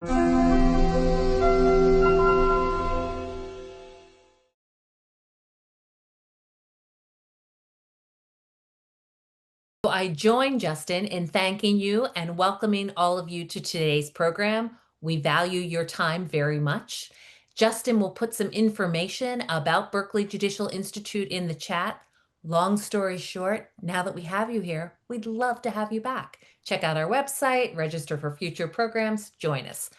I join Justin in thanking you and welcoming all of you to today's program. We value your time very much. Justin will put some information about Berkeley Judicial Institute in the chat. Long story short, now that we have you here, we'd love to have you back. Check out our website, register for future programs, join us.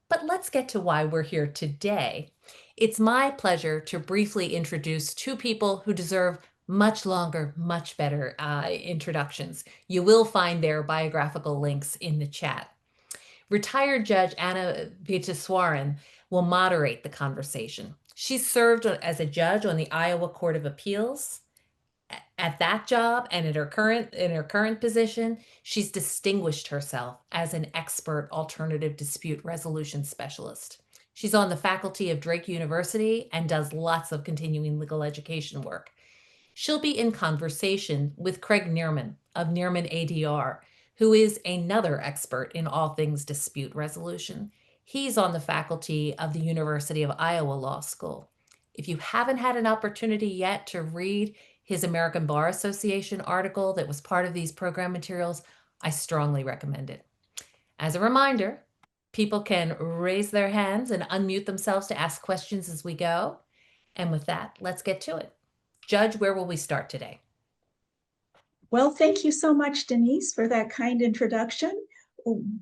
But let's get to why we're here today. It's my pleasure to briefly introduce two people who deserve much longer, much better introductions. You will find their biographical links in the chat. Retired Judge Anuradha Vaitheswaran will moderate the conversation. She served as a judge on the Iowa Court of Appeals. At that job and in her current position, she's distinguished herself as an expert alternative dispute resolution specialist. She's on the faculty of Drake University and does lots of continuing legal education work. She'll be in conversation with Craig Nierman of Nierman ADR, who is another expert in all things dispute resolution. He's on the faculty of the University of Iowa Law School. If you haven't had an opportunity yet to read his American Bar Association article that was part of these program materials, I strongly recommend it. As a reminder, people can raise their hands and unmute themselves to ask questions as we go. And with that, let's get to it. Judge, where will we start today? Well, thank you so much, Denise, for that kind introduction.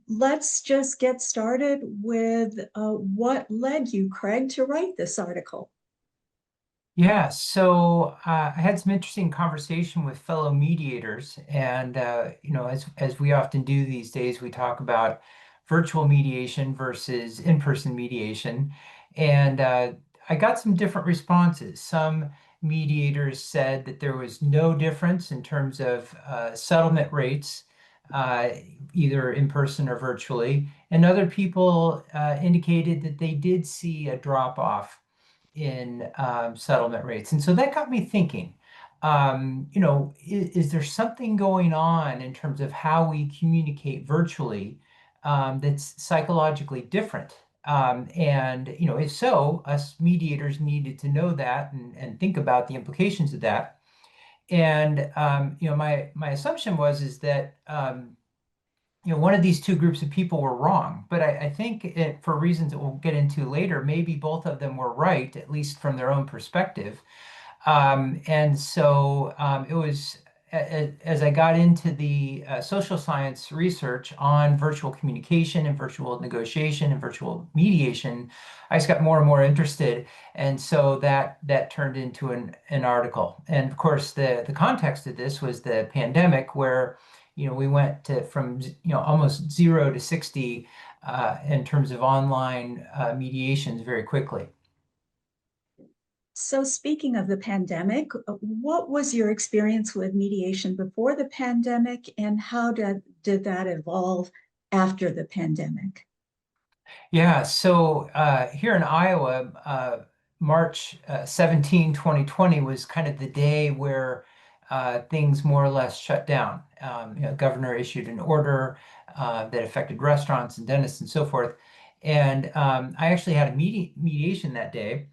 Let's just get started with what led you, Craig, to write this article. Yeah, so I had some interesting conversation with fellow mediators, and as we often do these days, we talk about virtual mediation versus in-person mediation, and I got some different responses. Some mediators said that there was no difference in terms of settlement rates, either in person or virtually, and other people indicated that they did see a drop-off in settlement rates. And so that got me thinking, is there something going on in terms of how we communicate virtually that's psychologically different? If so, us mediators needed to know that and think about the implications of that. And my assumption is that one of these two groups of people were wrong, but I think for reasons that we'll get into later, maybe both of them were right, at least from their own perspective. And so it was, as I got into the social science research on virtual communication and virtual negotiation and virtual mediation, I just got more and more interested. And so that turned into an article. And of course, the context of this was the pandemic, where we went from almost 0 to 60 in terms of online mediations very quickly. So speaking of the pandemic, what was your experience with mediation before the pandemic, and how did that evolve after the pandemic? Yeah, so here in Iowa, March 17, 2020 was kind of the day where things more or less shut down. Governor issued an order that affected restaurants and dentists and so forth. And I actually had a mediation that day,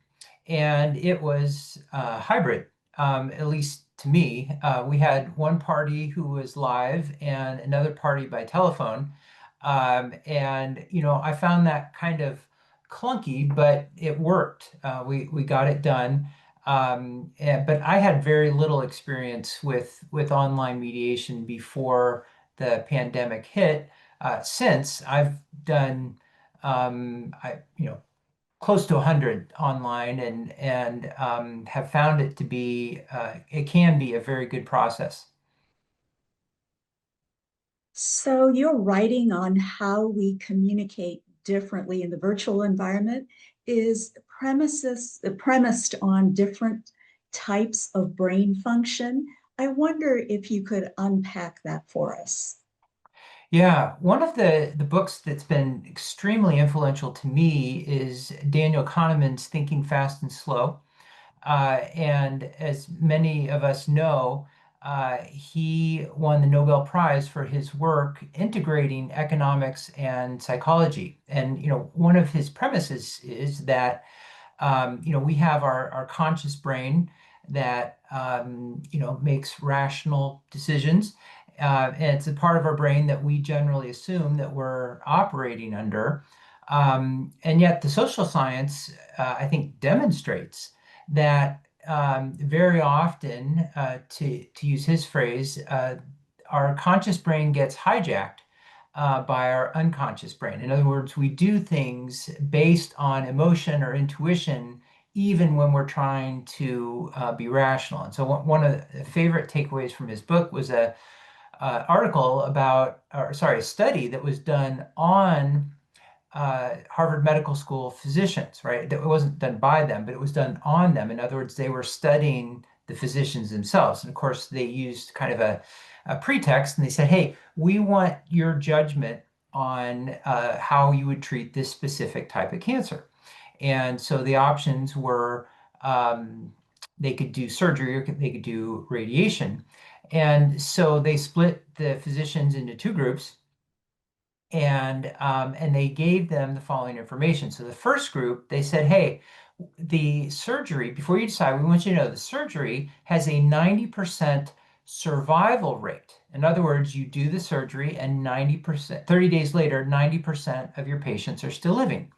and it was hybrid, at least to me. We had one party who was live and another party by telephone. I found that kind of clunky, but it worked. We got it done. But I had very little experience with online mediation before the pandemic hit. Since I've done close to 100 online and have found it to be it can be a very good process. So your writing on how we communicate differently in the virtual environment is premised on different types of brain function. I wonder if you could unpack that for us. Yeah, one of the books that's been extremely influential to me is Daniel Kahneman's Thinking Fast and Slow. And as many of us know, he won the Nobel Prize for his work integrating economics and psychology. And, one of his premises is that, we have our conscious brain that, makes rational decisions. And it's a part of our brain that we generally assume that we're operating under. And yet the social science, I think, demonstrates that very often, to use his phrase, our conscious brain gets hijacked by our unconscious brain. In other words, we do things based on emotion or intuition, even when we're trying to be rational. And so one of the favorite takeaways from his book was a study that was done on Harvard Medical School physicians, right? It wasn't done by them, but it was done on them. In other words, they were studying the physicians themselves. And of course, they used kind of a pretext, and they said, hey, we want your judgment on how you would treat this specific type of cancer. And so the options were they could do surgery or they could do radiation. And so they split the physicians into two groups, and they gave them the following information. So the first group, they said, hey, the surgery, before you decide, we want you to know the surgery has a 90% survival rate. In other words, you do the surgery and 90%, 30 days later, 90% of your patients are still living.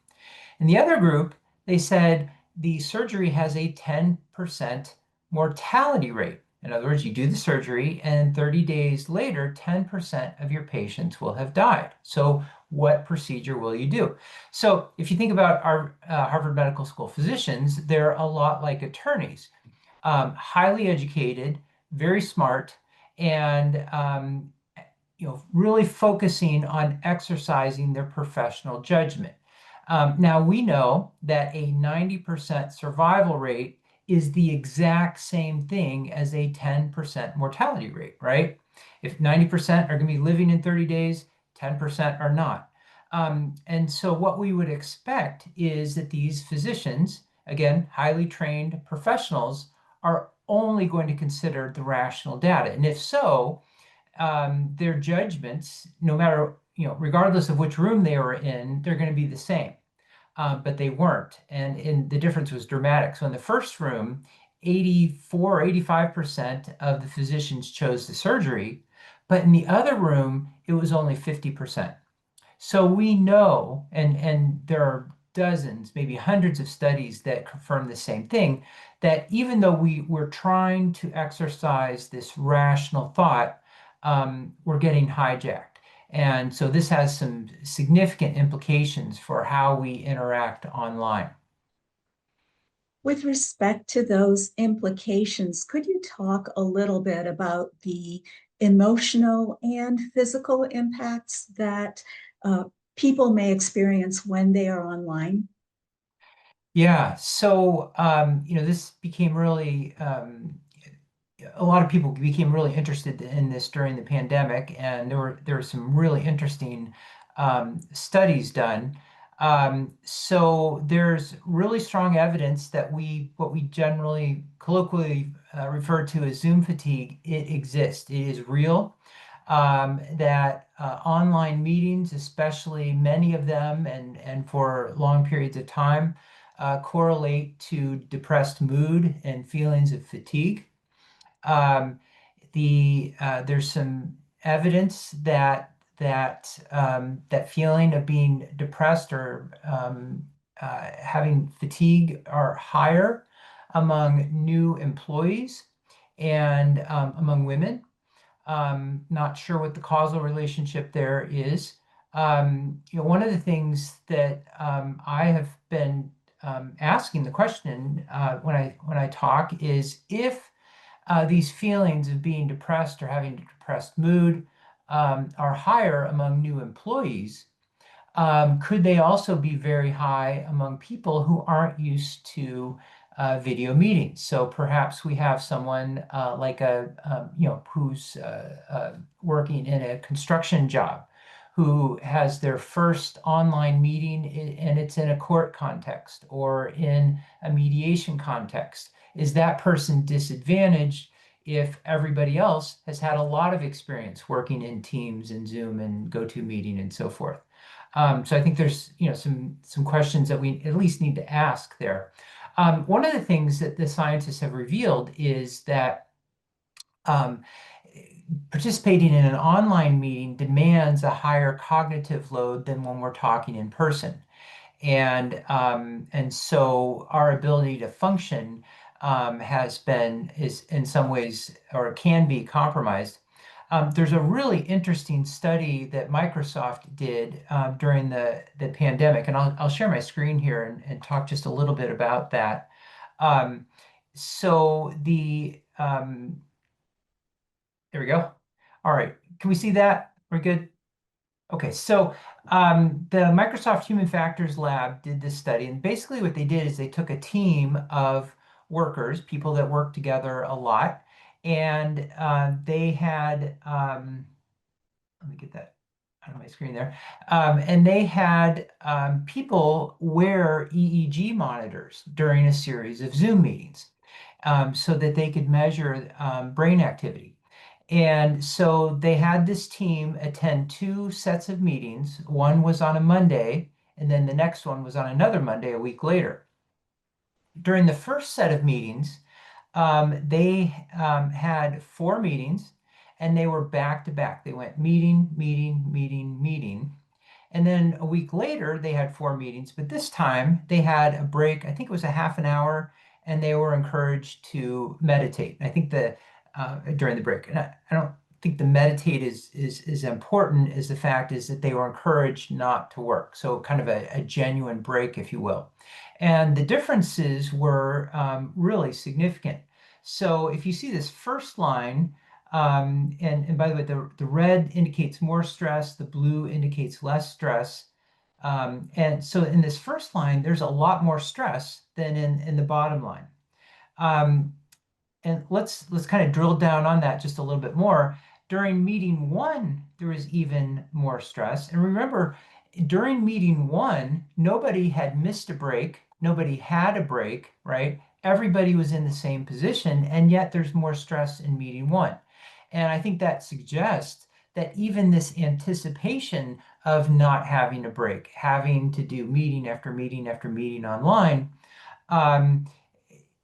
In the other group, they said the surgery has a 10% mortality rate. In other words, you do the surgery and 30 days later, 10% of your patients will have died. So what procedure will you do? So if you think about our Harvard Medical School physicians, they're a lot like attorneys, highly educated, very smart, and really focusing on exercising their professional judgment. Now we know that a 90% survival rate is the exact same thing as a 10% mortality rate, right? If 90% are going to be living in 30 days, 10% are not. And so what we would expect is that these physicians, again, highly trained professionals, are only going to consider the rational data. And if so, their judgments, no matter, regardless of which room they were in, they're going to be the same. But they weren't. And the difference was dramatic. So in the first room, 84, 85% of the physicians chose the surgery, but in the other room, it was only 50%. So we know, and there are dozens, maybe hundreds of studies that confirm the same thing, that even though we're trying to exercise this rational thought, we're getting hijacked. And so this has some significant implications for how we interact online. With respect to those implications, could you talk a little bit about the emotional and physical impacts that people may experience when they are online? Yeah, so this became really a lot of people became really interested in this during the pandemic, and there were some really interesting studies done. So there's really strong evidence that what we generally colloquially refer to as Zoom fatigue, it exists. It is real. That online meetings, especially many of them, and for long periods of time, correlate to depressed mood and feelings of fatigue. Um, there's some evidence that feeling of being depressed or having fatigue are higher among new employees and among women. Not sure what the causal relationship there is. One of the things that I have been asking the question when I talk is if these feelings of being depressed or having a depressed mood are higher among new employees, could they also be very high among people who aren't used to video meetings? So perhaps we have someone like who's working in a construction job, who has their first online meeting and it's in a court context or in a mediation context. Is that person disadvantaged if everybody else has had a lot of experience working in Teams and Zoom and GoToMeeting and so forth. So I think there's some questions that we at least need to ask there. One of the things that the scientists have revealed is that um, participating in an online meeting demands a higher cognitive load than when we're talking in person. And so our ability to function is in some ways or can be compromised. There's a really interesting study that Microsoft did during the pandemic, and I'll share my screen here and talk just a little bit about that. Um, so there we go. All right, can we see that? We're good. Okay, so the Microsoft Human Factors Lab did this study, and basically what they did is they took a team of workers, people that work together a lot, and they had, let me get that out of my screen there, and they had people wear EEG monitors during a series of Zoom meetings so that they could measure brain activity. And so they had this team attend two sets of meetings. One was on a Monday, and then the next one was on another Monday a week later. During the first set of meetings, they had four meetings, and they were back to back. They went meeting, meeting, meeting, meeting. And then a week later, they had four meetings, but this time they had a break. I think it was a half an hour, and they were encouraged to meditate. I think during the break, and I don't think the meditate is important as the fact is that they were encouraged not to work. So kind of a genuine break, if you will. And the differences were really significant. So if you see this first line, and by the way, the red indicates more stress, the blue indicates less stress. And so in this first line, there's a lot more stress than in the bottom line. And let's kind of drill down on that just a little bit more. During meeting one, there was even more stress. And remember, during meeting one, nobody had missed a break. Nobody had a break, right? Everybody was in the same position, and yet there's more stress in meeting one. And I think that suggests that even this anticipation of not having a break, having to do meeting after meeting after meeting online, um,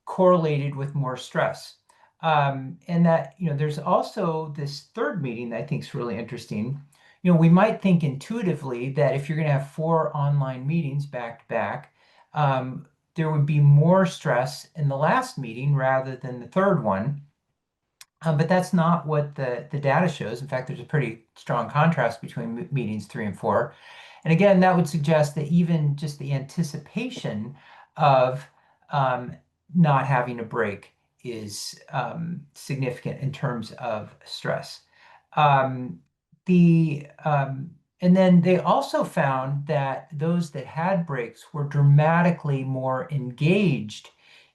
correlated with more stress. And that, there's also this third meeting that I think is really interesting. We might think intuitively that if you're going to have four online meetings back to back, there would be more stress in the last meeting rather than the third one. But that's not what the data shows. In fact, there's a pretty strong contrast between meetings 3 and 4. And again, that would suggest that even just the anticipation of not having a break is significant in terms of stress. Um, and then they also found that those that had breaks were dramatically more engaged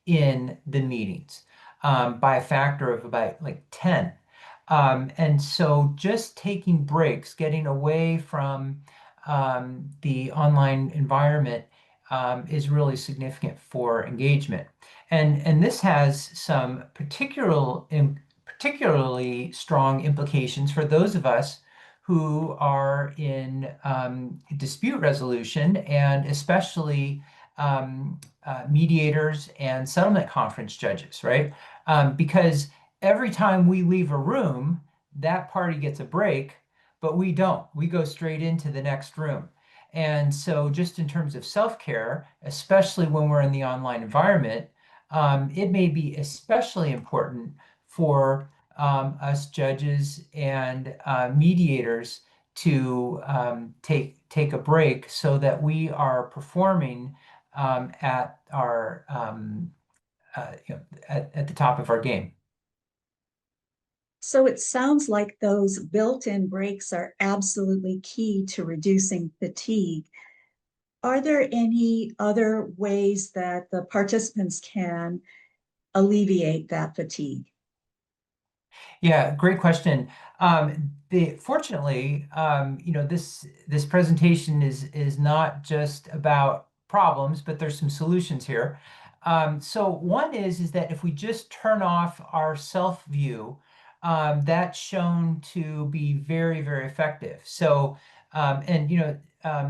in the meetings by a factor of about like 10. And so just taking breaks, getting away from the online environment is really significant for engagement. And this has some particularly strong implications for those of us who are in dispute resolution, and especially mediators and settlement conference judges, right? Because every time we leave a room, that party gets a break, but we don't. We go straight into the next room. And so just in terms of self-care, especially when we're in the online environment, it may be especially important for us judges and mediators to take a break so that we are performing at our at the top of our game. So it sounds like those built-in breaks are absolutely key to reducing fatigue. Are there any other ways that the participants can alleviate that fatigue? Yeah, great question. Fortunately, this presentation is not just about problems, but there's some solutions here. So one is that if we just turn off our self view, that's shown to be very, very effective. So, and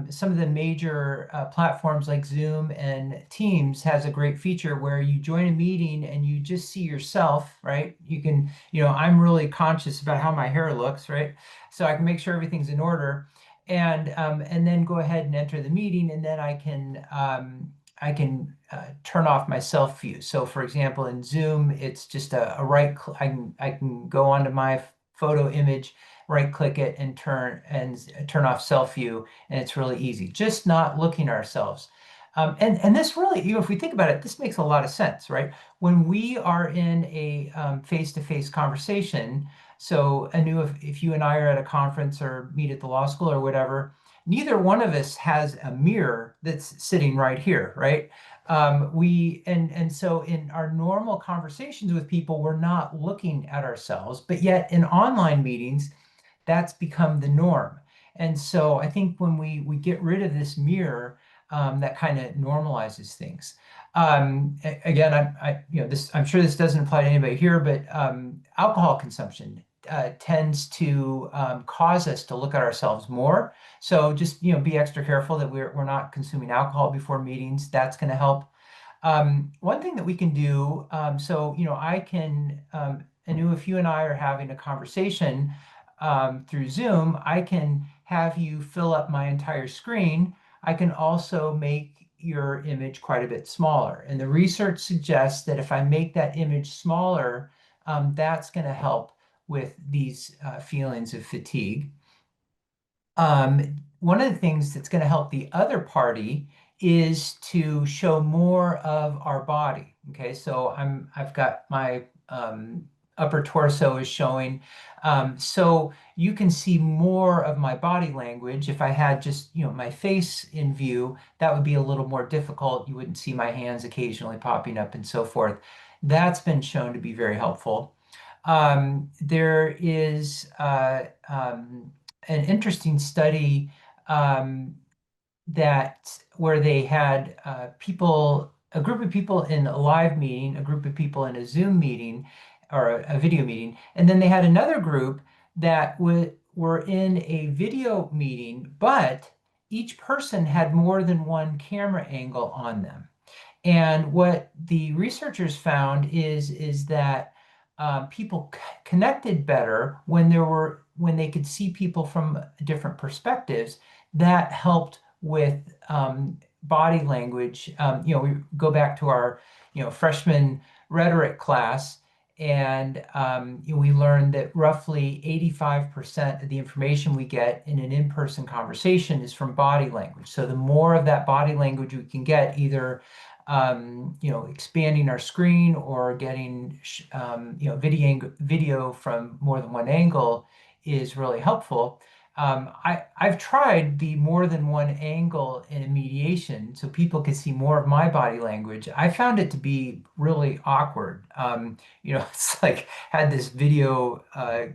some of the major platforms like Zoom and Teams has a great feature where you join a meeting and you just see yourself, right? You can, I'm really conscious about how my hair looks, right? So I can make sure everything's in order, and then go ahead and enter the meeting, and then I can turn off my self view. So for example, in Zoom, it's just a right I can go onto my photo image, right click it and turn off self view, and it's really easy. Just not looking at ourselves. And this really, if we think about it, this makes a lot of sense, right? When we are in a face-to-face conversation, so Anu, if you and I are at a conference or meet at the law school or whatever, neither one of us has a mirror that's sitting right here, right? And so in our normal conversations with people, we're not looking at ourselves, but yet in online meetings, that's become the norm. And so I think when we get rid of this mirror, that kind of normalizes things. Again, I'm sure this doesn't apply to anybody here, but alcohol consumption tends to cause us to look at ourselves more. So just be extra careful that we're not consuming alcohol before meetings. That's going to help. One thing that we can do, so I can, Anu, if you and I are having a conversation through Zoom, I can have you fill up my entire screen. I can also make your image quite a bit smaller. And the research suggests that if I make that image smaller, that's going to help with these feelings of fatigue. One of the things that's going to help the other party is to show more of our body. Okay, so I've got my upper torso is showing, so you can see more of my body language. If I had just my face in view, that would be a little more difficult. You wouldn't see my hands occasionally popping up and so forth. That's been shown to be very helpful. There is an interesting study that where they had a group of people in a live meeting, a group of people in a Zoom meeting or a video meeting, and then they had another group that were in a video meeting, but each person had more than one camera angle on them. And what the researchers found is that people connected better when they could see people from different perspectives. That helped with body language. We go back to our freshman rhetoric class, and we learned that roughly 85% of the information we get in an in-person conversation is from body language. So the more of that body language we can get, either expanding our screen or getting video from more than one angle, is really helpful. I've tried the more than one angle in a mediation so people can see more of my body language. I found it to be really awkward. It's like had this video, I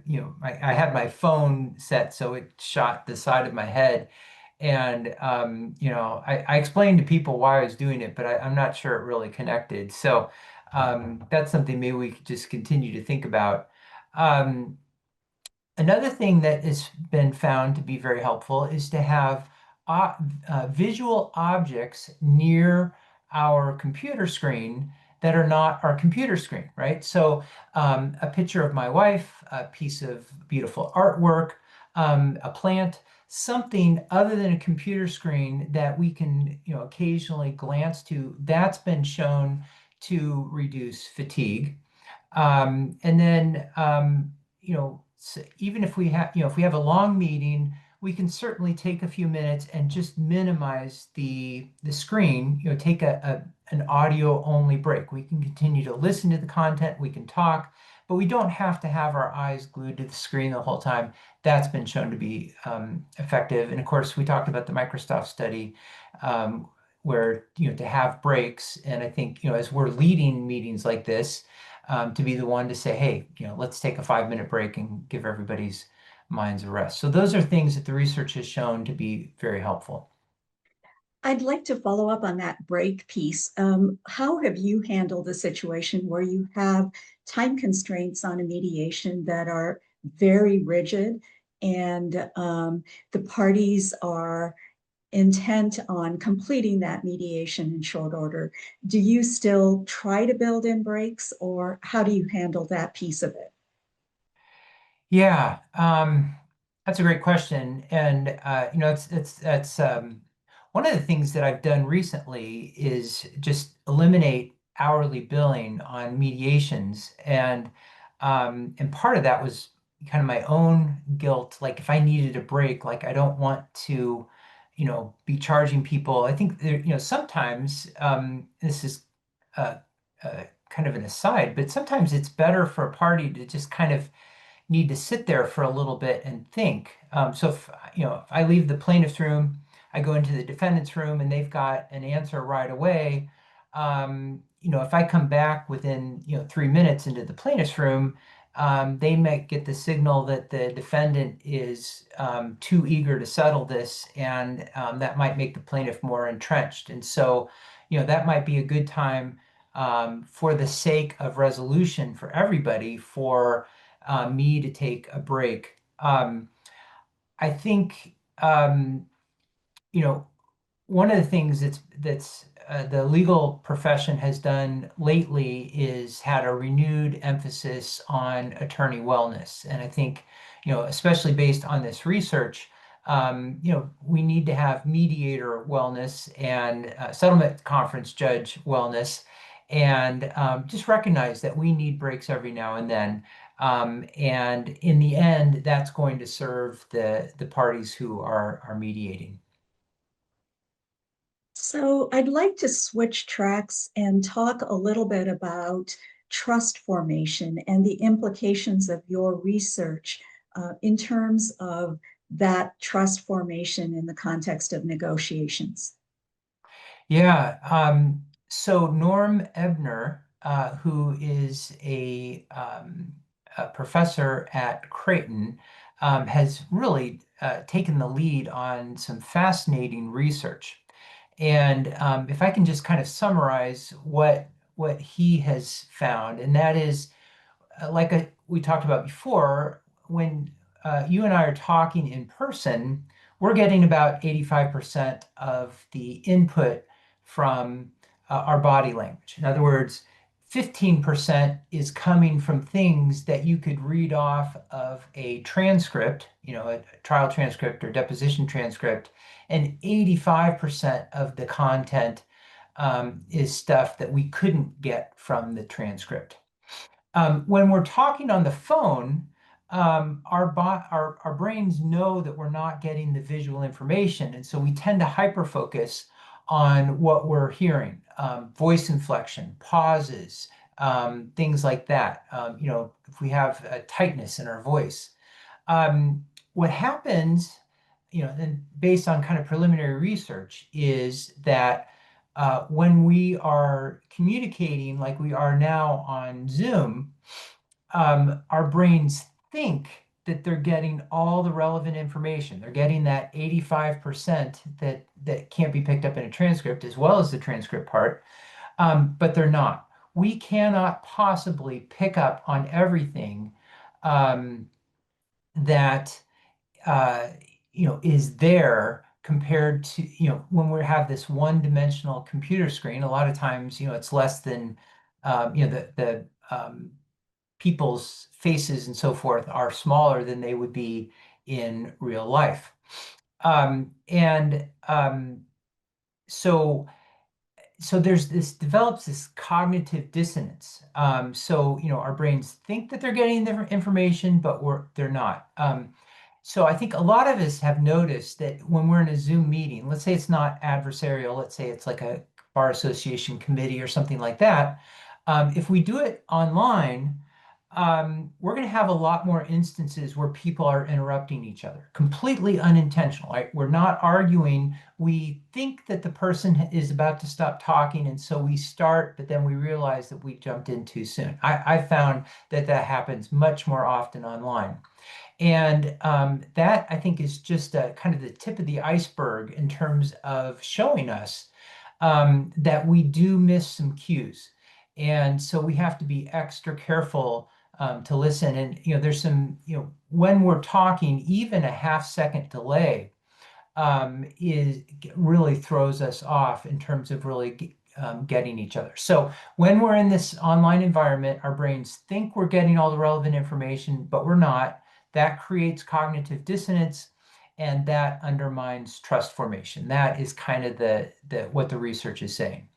had my phone set so it shot the side of my head. And I explained to people why I was doing it, but I'm not sure it really connected. So that's something maybe we could just continue to think about. Another thing that has been found to be very helpful is to have visual objects near our computer screen that are not our computer screen, right? So a picture of my wife, a piece of beautiful artwork, a plant, something other than a computer screen that we can occasionally glance to, that's been shown to reduce fatigue. And then so even if we have if we have a long meeting, we can certainly take a few minutes and just minimize the screen, take an audio only break. We can continue to listen to the content, we can talk, but we don't have to have our eyes glued to the screen the whole time. That's been shown to be effective. And of course, we talked about the Microsoft study, where to have breaks. And I think as we're leading meetings like this, to be the one to say, hey, let's take a 5-minute break and give everybody's minds a rest. So those are things that the research has shown to be very helpful. I'd like to follow up on that break piece. How have you handled a situation where you have time constraints on a mediation that are very rigid and the parties are intent on completing that mediation in short order? Do you still try to build in breaks, or how do you handle that piece of it? Yeah, that's a great question, and it's that's one of the things that I've done recently is just eliminate hourly billing on mediations, and part of that was kind of my own guilt. Like if I needed a break, like I don't want to, be charging people. I think there, sometimes this is uh, kind of an aside, but sometimes it's better for a party to just kind of need to sit there for a little bit and think. So if I leave the plaintiff's room, I go into the defendant's room and they've got an answer right away. If I come back within, 3 minutes into the plaintiff's room, they might get the signal that the defendant is too eager to settle this, and that might make the plaintiff more entrenched. And so, that might be a good time for the sake of resolution for everybody for me to take a break. I think you know one of the things that's the legal profession has done lately is had a renewed emphasis on attorney wellness, and I think especially based on this research. We need to have mediator wellness and settlement conference judge wellness, and just recognize that we need breaks every now and then. And in the end, that's going to serve the parties who are mediating. So I'd like to switch tracks and talk a little bit about trust formation and the implications of your research in terms of that trust formation in the context of negotiations. Yeah. So Norm Ebner, who is a professor at Creighton, has really taken the lead on some fascinating research. And if I can just kind of summarize what he has found, and that is we talked about before, when you and I are talking in person, we're getting about 85% of the input from our body language. In other words, 15% is coming from things that you could read off of a transcript, a trial transcript or deposition transcript, and 85% of the content is stuff that we couldn't get from the transcript. When we're talking on the phone, our brains know that we're not getting the visual information, and so we tend to hyperfocus on what we're hearing, voice inflection, pauses, things like that. If we have a tightness in our voice, what happens, and based on kind of preliminary research, is that when we are communicating like we are now on Zoom, our brains think that they're getting all the relevant information. They're getting that 85% that can't be picked up in a transcript, as well as the transcript part, but they're not. We cannot possibly pick up on everything that is there compared to, when we have this one-dimensional computer screen. A lot of times, it's less than, the people's faces and so forth are smaller than they would be in real life. And so there's develops this cognitive dissonance. Our brains think that they're getting the information, but they're not. So I think a lot of us have noticed that when we're in a Zoom meeting, let's say it's not adversarial, let's say it's like a bar association committee or something like that. If we do it online, we're going to have a lot more instances where people are interrupting each other, completely unintentional. Right? We're not arguing. We think that the person is about to stop talking, and so we start, but then we realize that we jumped in too soon. I found that happens much more often online. And that, I think, is just kind of the tip of the iceberg in terms of showing us that we do miss some cues. And so we have to be extra careful to listen. And, there's some, when we're talking, even a half-second delay is really throws us off in terms of really getting each other. So when we're in this online environment, our brains think we're getting all the relevant information, but we're not. That creates cognitive dissonance, and that undermines trust formation. That is kind of the what the research is saying.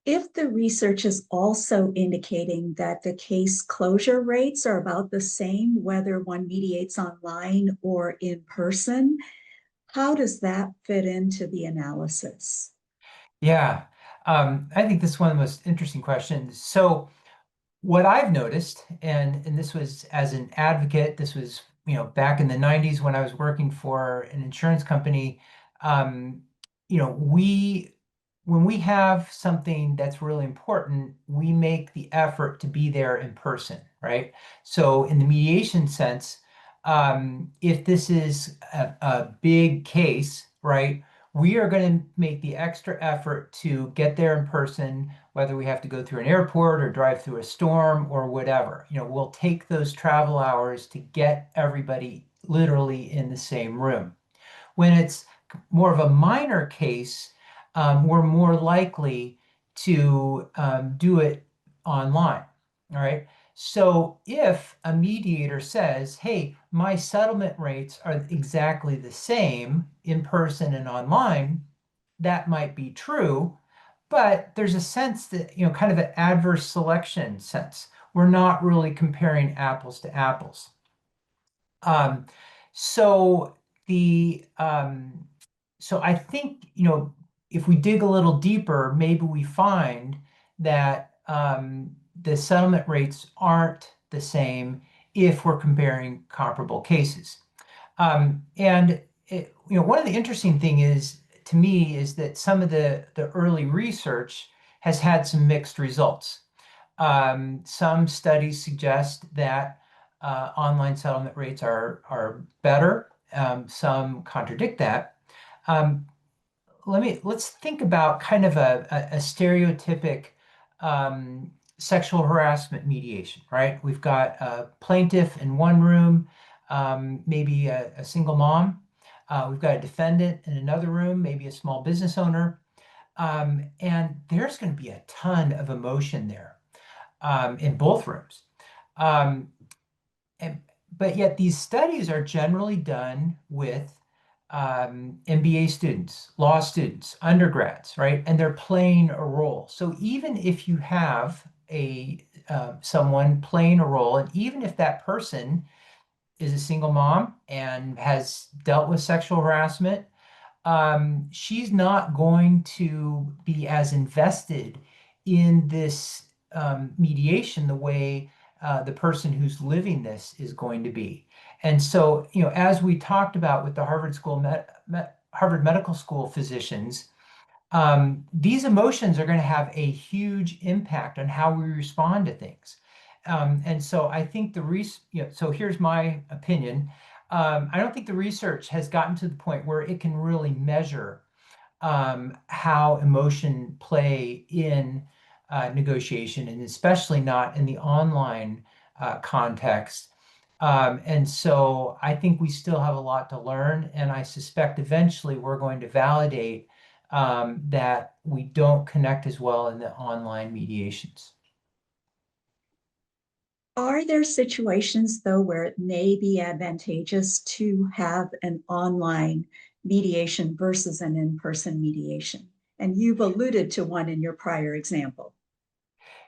If the research is also indicating that the case closure rates are about the same, whether one mediates online or in person, how does that fit into the analysis? Yeah, I think this is one of the most interesting questions. So what I've noticed, and this was as an advocate, this was back in the 90s when I was working for an insurance company. Um, we when we have something that's really important, we make the effort to be there in person, right? So in the mediation sense, if this is a big case, right, we are going to make the extra effort to get there in person, whether we have to go through an airport or drive through a storm or whatever. We'll take those travel hours to get everybody literally in the same room. When it's more of a minor case, we're more likely to do it online. All right. So if a mediator says, hey, my settlement rates are exactly the same in person and online, that might be true, but there's a sense that, kind of an adverse selection sense. We're not really comparing apples to apples. Um, so the so I think, if we dig a little deeper, maybe we find that the settlement rates aren't the same if we're comparing comparable cases. And one of the interesting thing is to me is that some of the early research has had some mixed results. Some studies suggest that online settlement rates are better. Some contradict that. Um, let's think about kind of a stereotypic sexual harassment mediation, right? We've got a plaintiff in one room, maybe a single mom. We've got a defendant in another room, maybe a small business owner. And there's going to be a ton of emotion there in both rooms. Um, and, but yet these studies are generally done with MBA students, law students, undergrads, right? And they're playing a role. So even if you have a someone playing a role, and even if that person is a single mom and has dealt with sexual harassment, she's not going to be as invested in this mediation the way the person who's living this is going to be. And so, as we talked about with the Harvard Medical School physicians, these emotions are going to have a huge impact on how we respond to things. And so I think so here's my opinion. I don't think the research has gotten to the point where it can really measure how emotion play in negotiation, and especially not in the online context. And so I think we still have a lot to learn, and I suspect eventually we're going to validate that we don't connect as well in the online mediations. Are there situations, though, where it may be advantageous to have an online mediation versus an in-person mediation? And you've alluded to one in your prior example.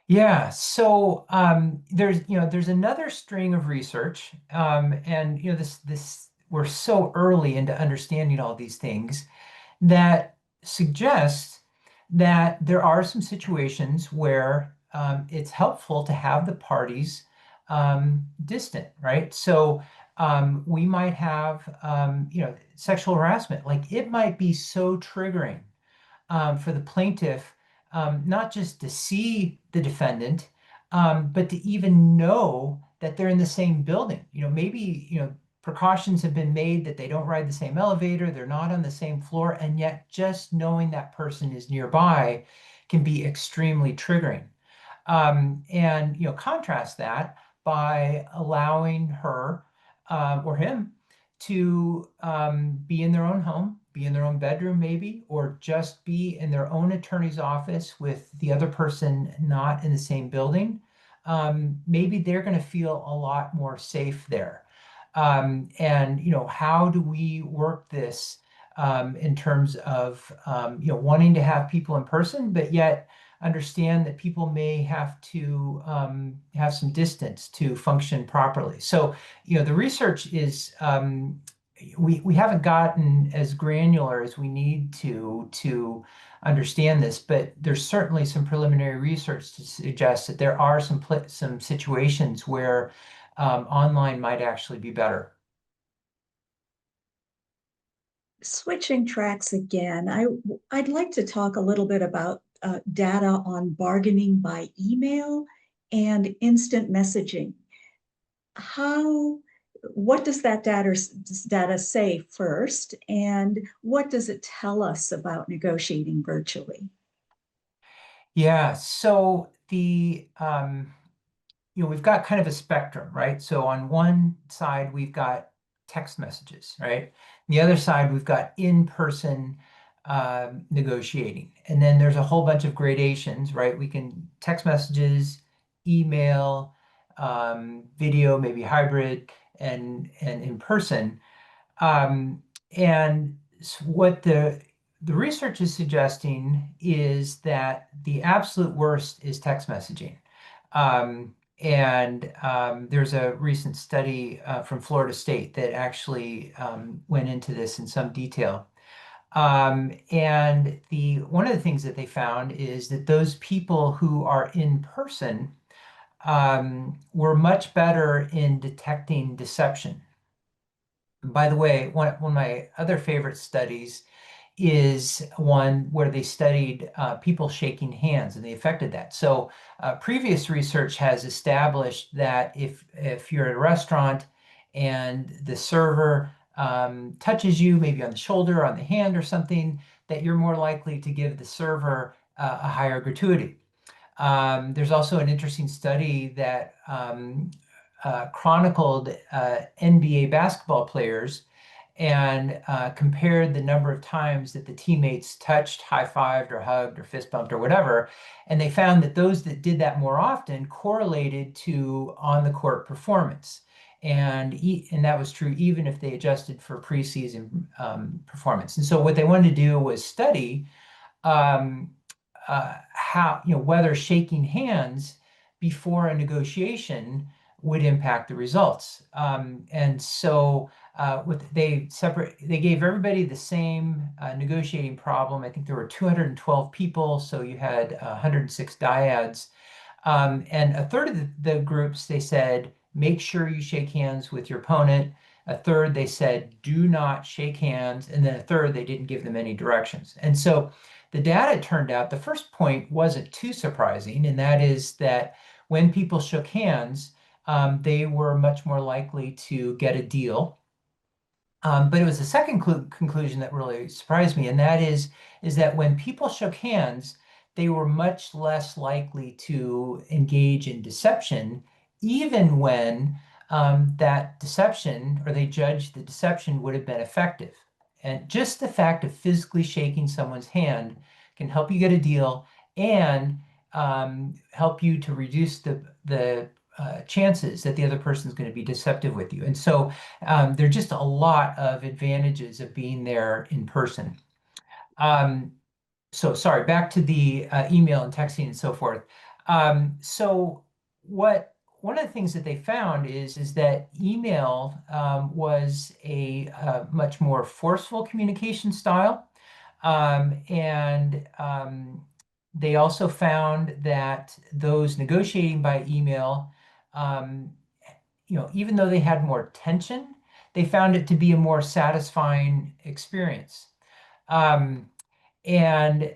Yeah, so there's another string of research, and this we're so early into understanding all these things that suggest that there are some situations where it's helpful to have the parties distant, right? So we might have sexual harassment, like it might be so triggering for the plaintiff, not just to see the defendant, but to even know that they're in the same building. Maybe, precautions have been made that they don't ride the same elevator, they're not on the same floor, and yet just knowing that person is nearby can be extremely triggering. And contrast that by allowing her or him to be in their own home, be in their own bedroom maybe, or just be in their own attorney's office with the other person not in the same building. Maybe they're going to feel a lot more safe there. And how do we work this in terms of wanting to have people in person, but yet understand that people may have to have some distance to function properly. So, the research is we haven't gotten as granular as we need to understand this, but there's certainly some preliminary research to suggest that there are some situations where online might actually be better. Switching tracks again, I'd like to talk a little bit about data on bargaining by email and instant messaging. What does that data say first, and what does it tell us about negotiating virtually? Yeah, so we've got kind of a spectrum, right? So on one side, we've got text messages, right? The other side, we've got in-person negotiating. And then there's a whole bunch of gradations, right? We can text messages, email, video, maybe hybrid, and in person. And what the research is suggesting is that the absolute worst is text messaging. And there's a recent study from Florida State that actually went into this in some detail. And one of the things that they found is that those people who are in person were much better in detecting deception. By the way, one of my other favorite studies is one where they studied people shaking hands and the effect of that. So previous research has established that if you're at a restaurant and the server touches you, maybe on the shoulder or on the hand or something, that you're more likely to give the server a higher gratuity. There's also an interesting study that chronicled NBA basketball players and compared the number of times that the teammates touched, high-fived, or hugged, or fist bumped, or whatever. And they found that those that did that more often correlated to on-the-court performance. And that was true even if they adjusted for preseason performance. And so what they wanted to do was study um, how, whether shaking hands before a negotiation would impact the results. And so they gave everybody the same negotiating problem. I think there were 212 people, so you had 106 dyads. And a third of the groups, they said, make sure you shake hands with your opponent. A third, they said, do not shake hands. And then a third, they didn't give them any directions. And so the data turned out the first point wasn't too surprising, and that is that when people shook hands, they were much more likely to get a deal. But it was the second conclusion that really surprised me, and that is that when people shook hands, they were much less likely to engage in deception, even when that deception, or they judged the deception, would have been effective. And just the fact of physically shaking someone's hand can help you get a deal and help you to reduce the chances that the other person is going to be deceptive with you. And so there are just a lot of advantages of being there in person. So sorry, back to the email and texting and so forth. So one of the things that they found is that email was a much more forceful communication style. And they also found that those negotiating by email, even though they had more tension, they found it to be a more satisfying experience. Um, and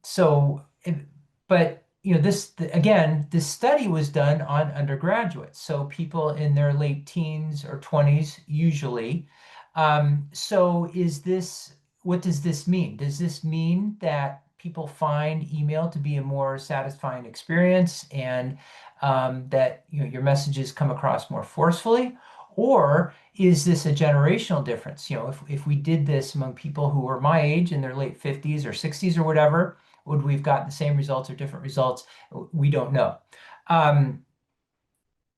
so, but this study was done on undergraduates, so people in their late teens or 20s usually. So what does this mean? Does this mean that people find email to be a more satisfying experience and that your messages come across more forcefully? Or is this a generational difference? If we did this among people who were my age in their late 50s or 60s or whatever, would we have gotten the same results or different results? We don't know. Um,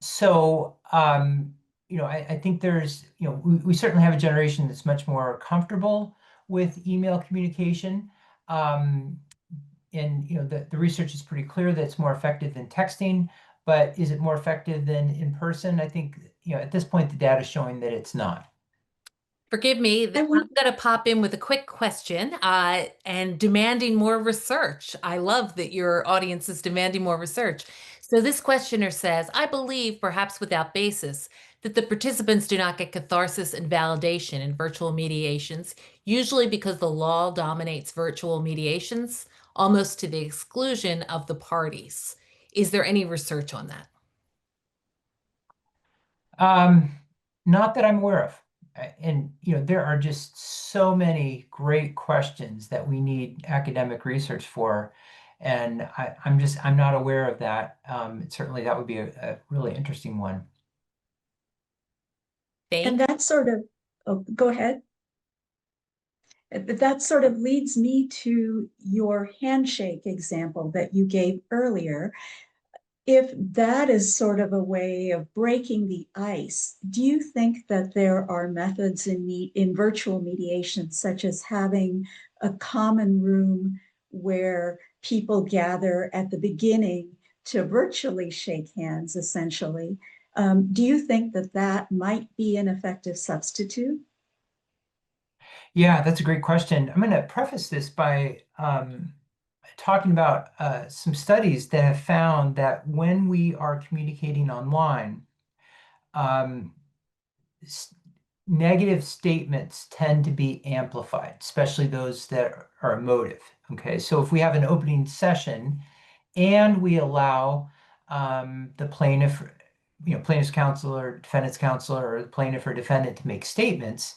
so, I think we certainly have a generation that's much more comfortable with email communication. Um, and, the research is pretty clear that it's more effective than texting, but is it more effective than in person? I think, at this point, the data is showing that it's not. Forgive me, I I'm want, going to pop in with a quick question and demanding more research. I love that your audience is demanding more research. So, this questioner says, I believe, perhaps without basis, that the participants do not get catharsis and validation in virtual mediations, usually because the law dominates virtual mediations almost to the exclusion of the parties. Is there any research on that? Um, Not that I'm aware of. And there are just so many great questions that we need academic research for. And I'm not aware of that. Certainly that would be a really interesting one. and Faye? that sort of, oh, go ahead. That sort of leads me to your handshake example that you gave earlier. If that is sort of a way of breaking the ice, do you think that there are methods in virtual mediation, such as having a common room where people gather at the beginning to virtually shake hands, essentially? Do you think that that might be an effective substitute? Yeah, that's a great question. I'm going to preface this by talking about some studies that have found that when we are communicating online, um, negative statements tend to be amplified, especially those that are emotive. Okay, so if we have an opening session and we allow the plaintiff, plaintiff's counsel or defendant's counsel or the plaintiff or defendant to make statements,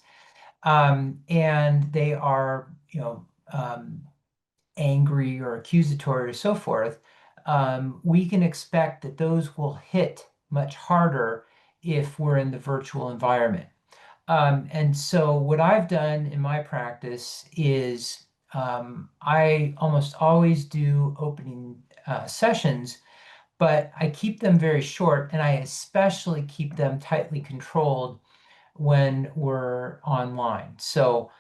and they are, angry or accusatory or so forth, we can expect that those will hit much harder if we're in the virtual environment. And so what I've done in my practice is I almost always do opening sessions, but I keep them very short, and I especially keep them tightly controlled when we're online. So,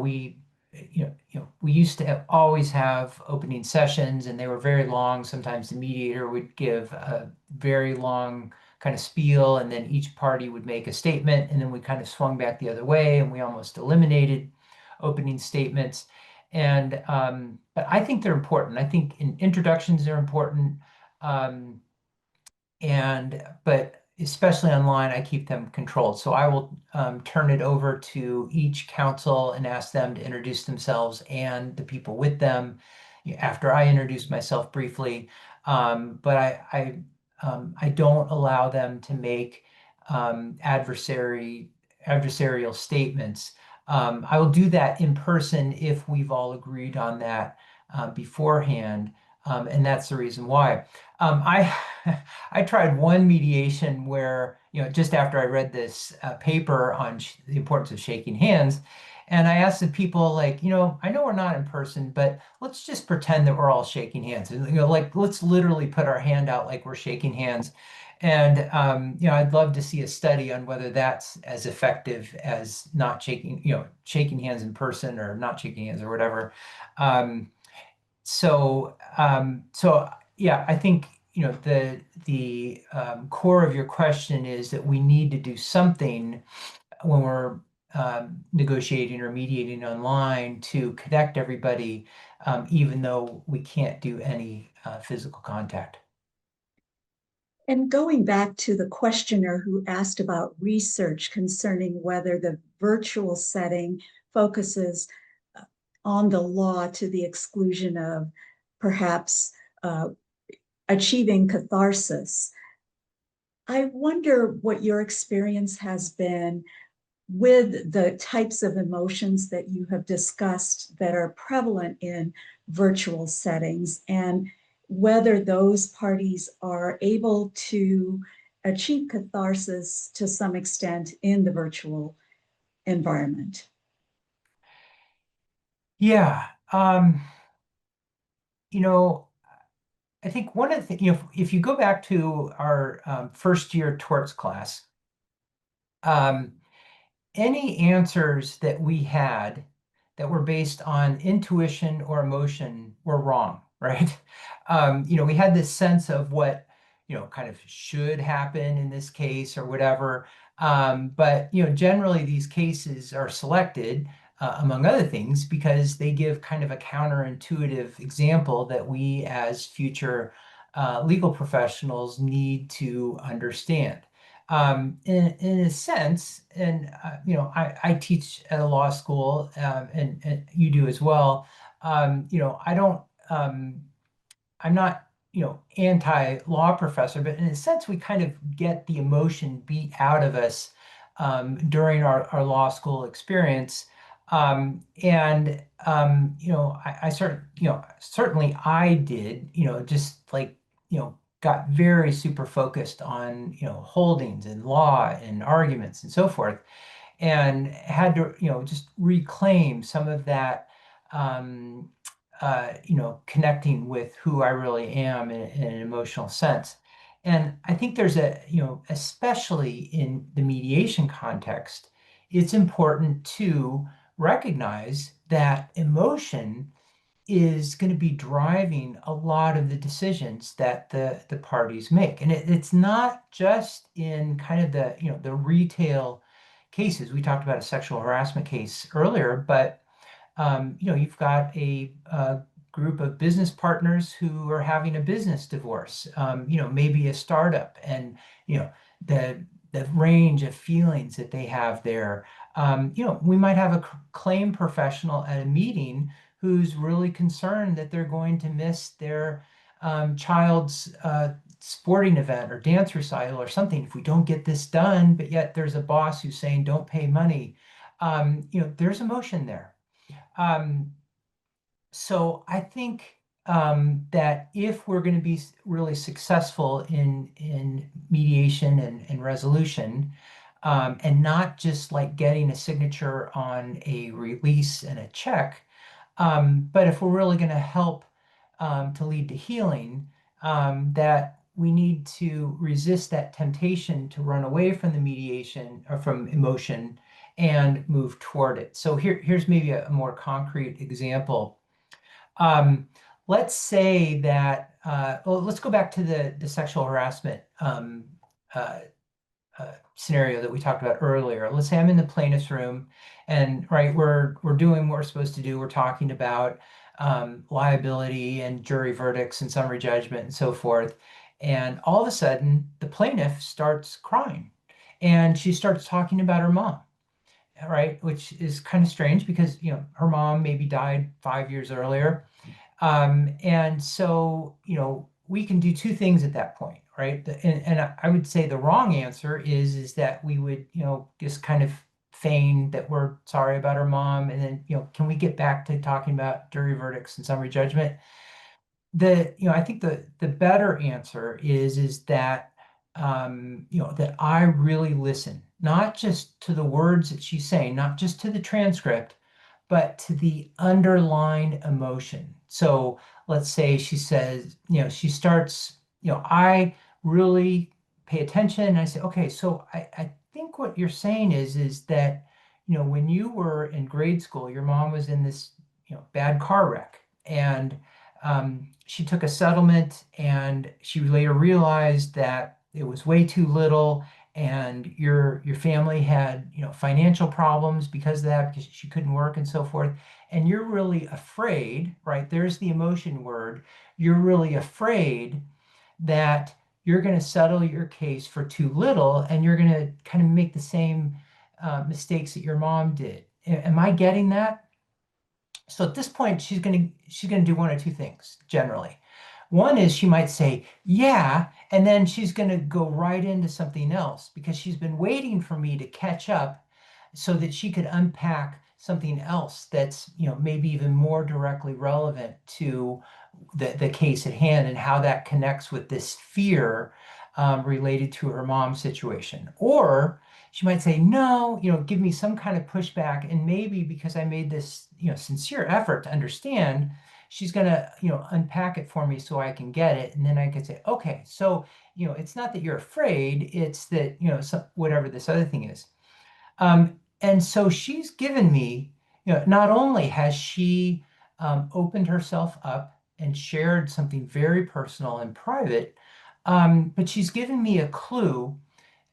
we used to always have opening sessions, and they were very long. Sometimes the mediator would give a very long kind of spiel, and then each party would make a statement, and then we kind of swung back the other way, and we almost eliminated opening statements. And but I think they're important. I think introductions are important. Um, but especially online, I keep them controlled. So I will turn it over to each counsel and ask them to introduce themselves and the people with them after I introduce myself briefly. But I don't allow them to make adversarial statements. I will do that in person if we've all agreed on that beforehand. And that's the reason why. I I tried one mediation where, just after I read this paper on the importance of shaking hands, and I asked the people, like, I know we're not in person, but let's just pretend that we're all shaking hands. And, like, let's literally put our hand out like we're shaking hands. And, I'd love to see a study on whether that's as effective as not shaking hands in person or not shaking hands or whatever. Um, so yeah, I think the core of your question is that we need to do something when we're negotiating or mediating online to connect everybody, even though we can't do any physical contact. And going back to the questioner who asked about research concerning whether the virtual setting focuses on the law to the exclusion of perhaps uh, achieving catharsis. I wonder what your experience has been with the types of emotions that you have discussed that are prevalent in virtual settings, and whether those parties are able to achieve catharsis to some extent in the virtual environment. Yeah. You know, I think one of the things, if you go back to our first year torts class, um, any answers that we had that were based on intuition or emotion were wrong, right? We had this sense of what, kind of should happen in this case or whatever. But, generally these cases are selected, among other things, because they give kind of a counterintuitive example that we as future legal professionals need to understand. In a sense, and I teach at a law school, and you do as well. I don't. I'm not, anti-law professor, but in a sense, we kind of get the emotion beat out of us during our law school experience. Certainly I did, just like, got very super focused on, holdings and law and arguments and so forth, and had to, just reclaim some of that, um, connecting with who I really am in an emotional sense. And I think there's especially in the mediation context, it's important to recognize that emotion is going to be driving a lot of the decisions that the parties make. And it's not just in kind of the retail cases. We talked about a sexual harassment case earlier, but you've got a group of business partners who are having a business divorce, maybe a startup, and the range of feelings that they have there. We might have a claim professional at a meeting who's really concerned that they're going to miss their child's sporting event or dance recital or something if we don't get this done, but yet there's a boss who's saying don't pay money. There's emotion there. So I think that if we're going to be really successful in mediation and resolution, and not just like getting a signature on a release and a check, but if we're really going to help to lead to healing, that we need to resist that temptation to run away from the mediation or from emotion and move toward it. So here's maybe a more concrete example. Um, let's say that, well, let's go back to the sexual harassment uh, scenario that we talked about earlier. Let's say I'm in the plaintiff's room, and right, we're doing what we're supposed to do. We're talking about liability and jury verdicts and summary judgment and so forth. And all of a sudden, the plaintiff starts crying, and she starts talking about her mom, right? Which is kind of strange because her mom maybe died 5 years earlier. And so, we can do two things at that point, right? And I would say the wrong answer is that we would, just kind of feign that we're sorry about our mom, and then, can we get back to talking about jury verdicts and summary judgment? I think the better answer is that that I really listen, not just to the words that she's saying, not just to the transcript, but to the underlying emotion. So let's say she says, she starts, I really pay attention, and I say, okay, so I think what you're saying is that, when you were in grade school, your mom was in this, bad car wreck, and she took a settlement, and she later realized that it was way too little, and your family had financial problems because of that, because she couldn't work and so forth, and you're really afraid, right? There's the emotion word. You're really afraid that you're going to settle your case for too little, and you're going to kind of make the same mistakes that your mom did. Am I getting that? So at this point, she's going to do one or two things generally. One is she might say, yeah, and then she's going to go right into something else because she's been waiting for me to catch up so that she could unpack something else that's, maybe even more directly relevant to the case at hand and how that connects with this fear related to her mom's situation. Or she might say, no, give me some kind of pushback. And maybe because I made this, sincere effort to understand, she's going to, unpack it for me so I can get it. And then I could say, okay, so, it's not that you're afraid, it's that, whatever this other thing is. And so she's given me, not only has she opened herself up and shared something very personal and private, but she's given me a clue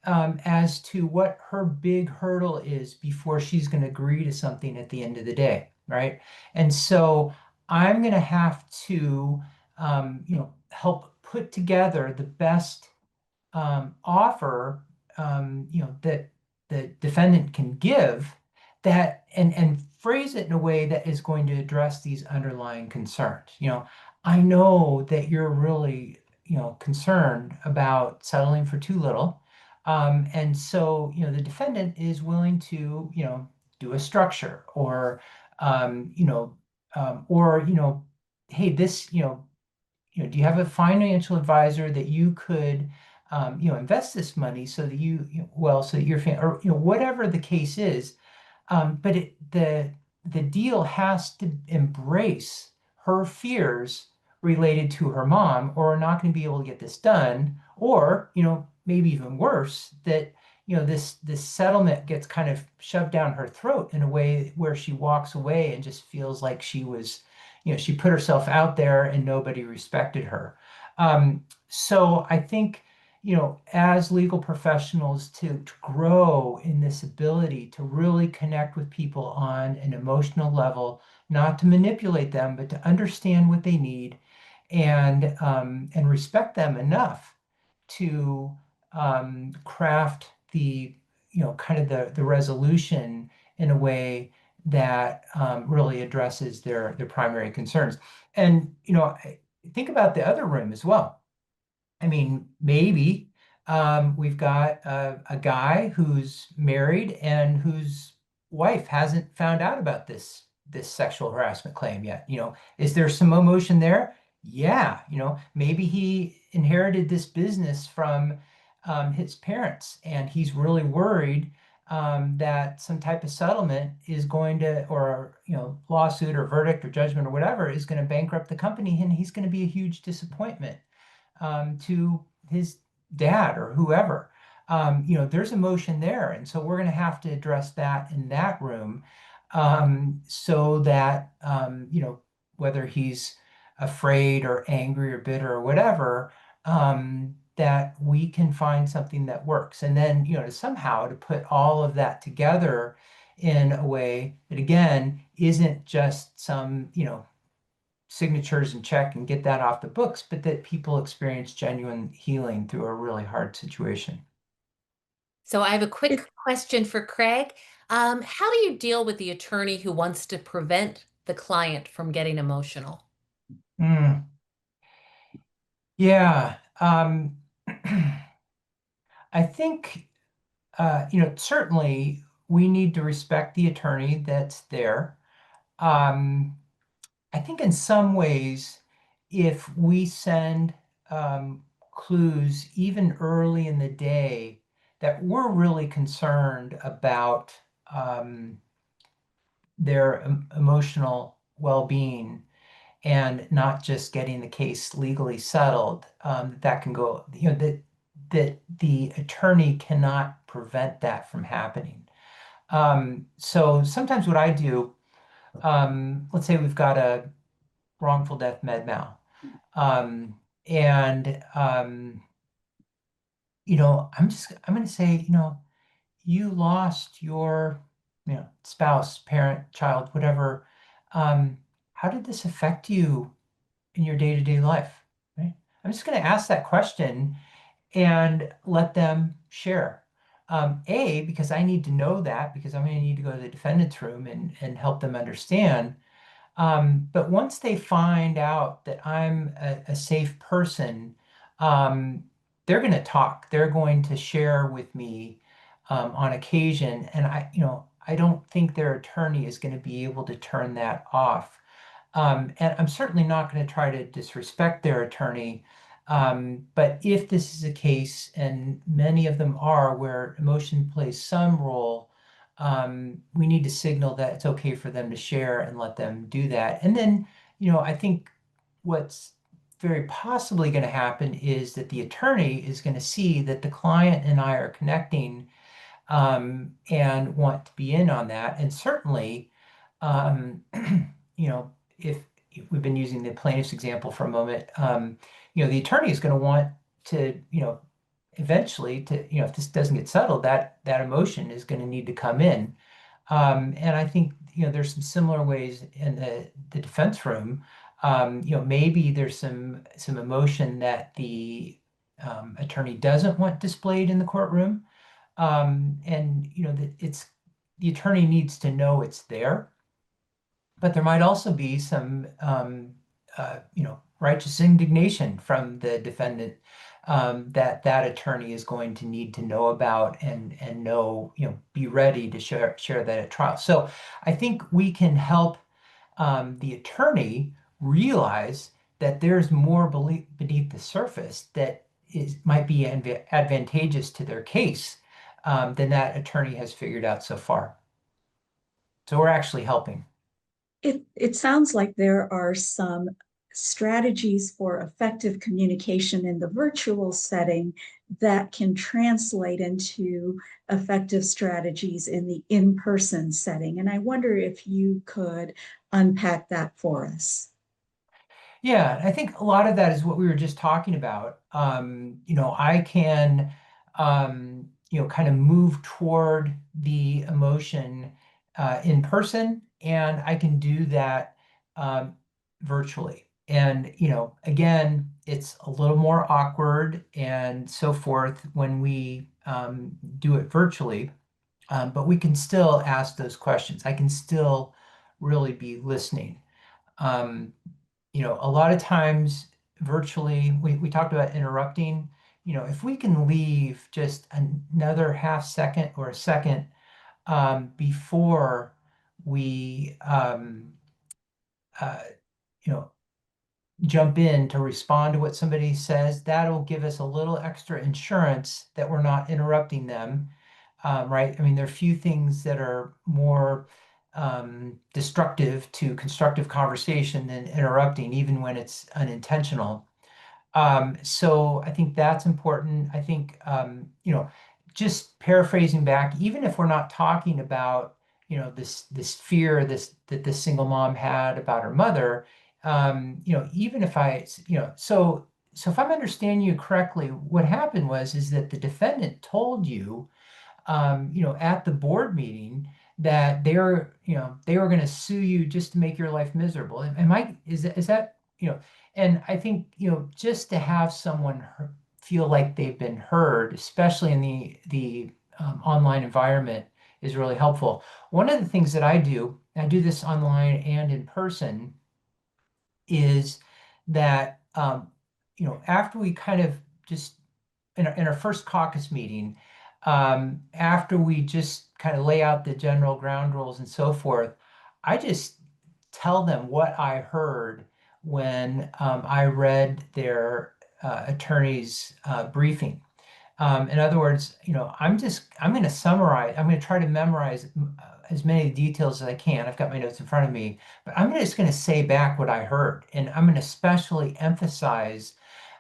as to what her big hurdle is before she's going to agree to something at the end of the day, right? And so I'm going to have to, help put together the best offer, that the defendant can give that and phrase it in a way that is going to address these underlying concerns. I know that you're really, concerned about settling for too little. And so, the defendant is willing to, do a structure um, you know, or, hey, this, do you have a financial advisor that you could, invest this money so that well, so that your family, or, whatever the case is. But the deal has to embrace her fears related to her mom, or we're not going to be able to get this done. Or, maybe even worse, that, this settlement gets kind of shoved down her throat in a way where she walks away and just feels like she put herself out there and nobody respected her. So I think, as legal professionals, to grow in this ability to really connect with people on an emotional level, not to manipulate them, but to understand what they need and respect them enough to craft the, kind of the resolution in a way that really addresses their primary concerns. And, think about the other room as well. I mean, maybe we've got a guy who's married and whose wife hasn't found out about this sexual harassment claim yet. Is there some emotion there? Yeah, maybe he inherited this business from his parents, and he's really worried that some type of settlement is going to, or lawsuit or verdict or judgment or whatever, is going to bankrupt the company, and he's going to be a huge disappointment to his dad or whoever. There's emotion there. And so we're going to have to address that in that room, so that, whether he's afraid or angry or bitter or whatever, that we can find something that works. And then, to put all of that together in a way that, again, isn't just some, signatures and check and get that off the books, but that people experience genuine healing through a really hard situation. So I have a It, quick question for Craig. How do you deal with the attorney who wants to prevent the client from getting emotional? Mm, yeah. I think, certainly we need to respect the attorney that's there. Um, I think in some ways, if we send clues even early in the day that we're really concerned about um, their emotional well-being and not just getting the case legally settled, that can go, that the attorney cannot prevent that from happening. So sometimes what I do, let's say we've got a wrongful death med mal. And I'm going to say, you lost your, spouse, parent, child, whatever. Um, how did this affect you in your day-to-day life? Right? I'm just going to ask that question and let them share. Because I need to know that, because I'm going to need to go to the defendant's room and help them understand. But once they find out that I'm a safe person, um, they're going to talk. They're going to share with me on occasion, and I don't think their attorney is going to be able to turn that off. And I'm certainly not going to try to disrespect their attorney. But if this is a case, and many of them are, where emotion plays some role, we need to signal that it's okay for them to share and let them do that. And then, I think what's very possibly going to happen is that the attorney is going to see that the client and I are connecting, and want to be in on that. And certainly, um, if we've been using the plaintiff's example for a moment, the attorney is going to want to, eventually if this doesn't get settled, that emotion is going to need to come in. And I think, there's some similar ways in the defense room. Maybe there's some emotion that the attorney doesn't want displayed in the courtroom. And that the attorney needs to know it's there, but there might also be some righteous indignation from the defendant, that attorney is going to need to know about, and know, be ready to share that at trial. So I think we can help the attorney realize that there's more beneath the surface that might be advantageous to their case, than that attorney has figured out so far. So we're actually helping. It sounds like there are some strategies for effective communication in the virtual setting that can translate into effective strategies in the in-person setting. And I wonder if you could unpack that for us. Yeah, I think a lot of that is what we were just talking about. I can, kind of move toward the emotion in person, and I can do that um, virtually. And, again, it's a little more awkward and so forth when we do it virtually, but we can still ask those questions. I can still really be listening. Um, a lot of times virtually, we talked about interrupting. If we can leave just another half second or a second before we, uh, you know, jump in to respond to what somebody says, that'll give us a little extra insurance that we're not interrupting them. Right? I mean, there are few things that are more destructive to constructive conversation than interrupting, even when it's unintentional. So I think that's important. I think, just paraphrasing back, even if we're not talking about, this fear, that this single mom had about her mother, even if so if I'm understanding you correctly, what happened is that the defendant told you, at the board meeting, that they were going to sue you just to make your life miserable. Is that, and I think, just to have someone feel like they've been heard, especially in the online environment, is really helpful. One of the things that I do this online and in person, is that, after we kind of just in our first caucus meeting, after we just kind of lay out the general ground rules and so forth, I just tell them what I heard when I read their attorney's briefing. In other words, I'm going to summarize, I'm going to try to memorize as many details as I can. I've got my notes in front of me, but I'm just going to say back what I heard. And I'm going to especially emphasize,